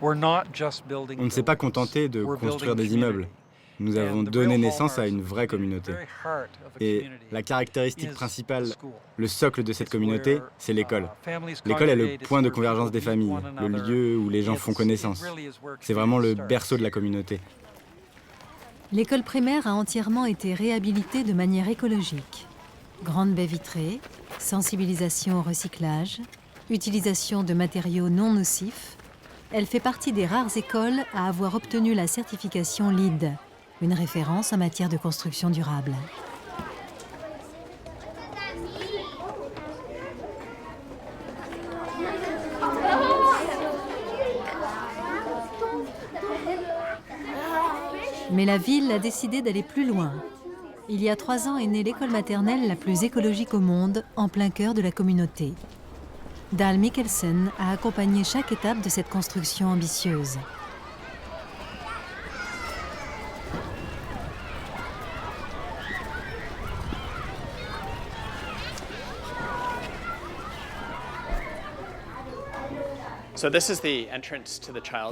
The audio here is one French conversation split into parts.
On ne s'est pas contenté de construire des immeubles. Nous avons donné naissance à une vraie communauté. Et la caractéristique principale, le socle de cette communauté, c'est l'école. L'école est le point de convergence des familles, le lieu où les gens font connaissance. C'est vraiment le berceau de la communauté. L'école primaire a entièrement été réhabilitée de manière écologique. Grande baie vitrée, sensibilisation au recyclage, utilisation de matériaux non nocifs, elle fait partie des rares écoles à avoir obtenu la certification LEED, une référence en matière de construction durable. Mais la ville a décidé d'aller plus loin. Il y a 3 ans est née l'école maternelle la plus écologique au monde, en plein cœur de la communauté. Dal Mikkelsen a accompagné chaque étape de cette construction ambitieuse.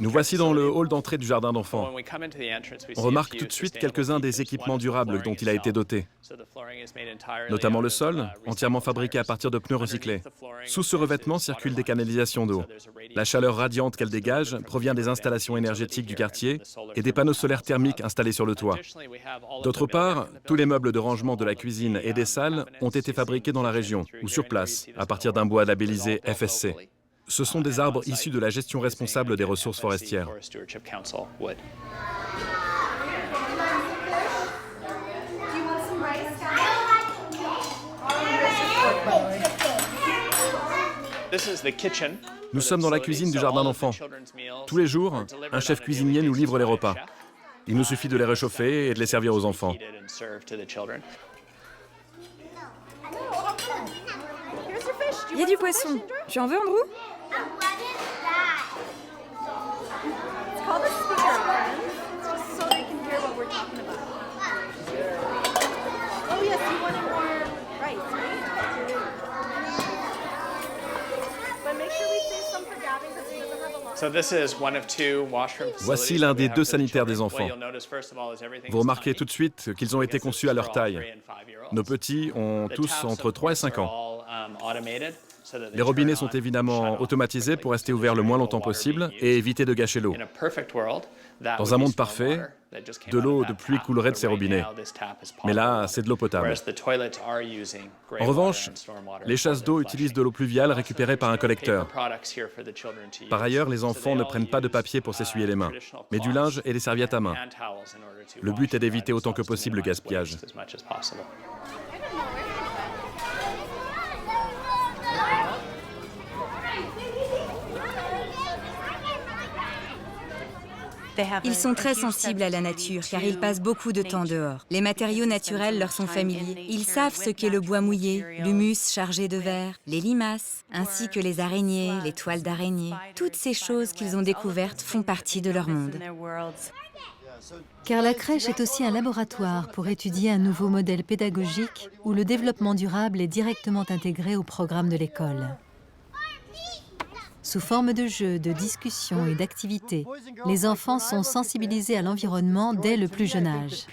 Nous voici dans le hall d'entrée du jardin d'enfants. On remarque tout de suite quelques-uns des équipements durables dont il a été doté. Notamment le sol, entièrement fabriqué à partir de pneus recyclés. Sous ce revêtement circulent des canalisations d'eau. La chaleur radiante qu'elle dégage provient des installations énergétiques du quartier et des panneaux solaires thermiques installés sur le toit. D'autre part, tous les meubles de rangement de la cuisine et des salles ont été fabriqués dans la région ou sur place, à partir d'un bois labellisé FSC. Ce sont des arbres issus de la gestion responsable des ressources forestières. Nous sommes dans la cuisine du jardin d'enfants. Tous les jours, un chef cuisinier nous livre les repas. Il nous suffit de les réchauffer et de les servir aux enfants. Il y a du poisson. Tu en veux, Andrew? Voici l'un des 2 sanitaires des enfants. Vous remarquez tout de suite qu'ils ont été conçus à leur taille. Nos petits ont tous entre 3 et 5 ans. Les robinets sont évidemment automatisés pour rester ouverts le moins longtemps possible et éviter de gâcher l'eau. Dans un monde parfait, de l'eau de pluie coulerait de ces robinets. Mais là, c'est de l'eau potable. En revanche, les chasses d'eau utilisent de l'eau pluviale récupérée par un collecteur. Par ailleurs, les enfants ne prennent pas de papier pour s'essuyer les mains, mais du linge et des serviettes à main. Le but est d'éviter autant que possible le gaspillage. Ils sont très sensibles à la nature car ils passent beaucoup de temps dehors. Les matériaux naturels leur sont familiers. Ils savent ce qu'est le bois mouillé, l'humus chargé de verre, les limaces, ainsi que les araignées, les toiles d'araignée. Toutes ces choses qu'ils ont découvertes font partie de leur monde. Car la crèche est aussi un laboratoire pour étudier un nouveau modèle pédagogique où le développement durable est directement intégré au programme de l'école. Sous forme de jeux, de discussions et d'activités, les enfants sont sensibilisés à l'environnement dès le plus jeune âge.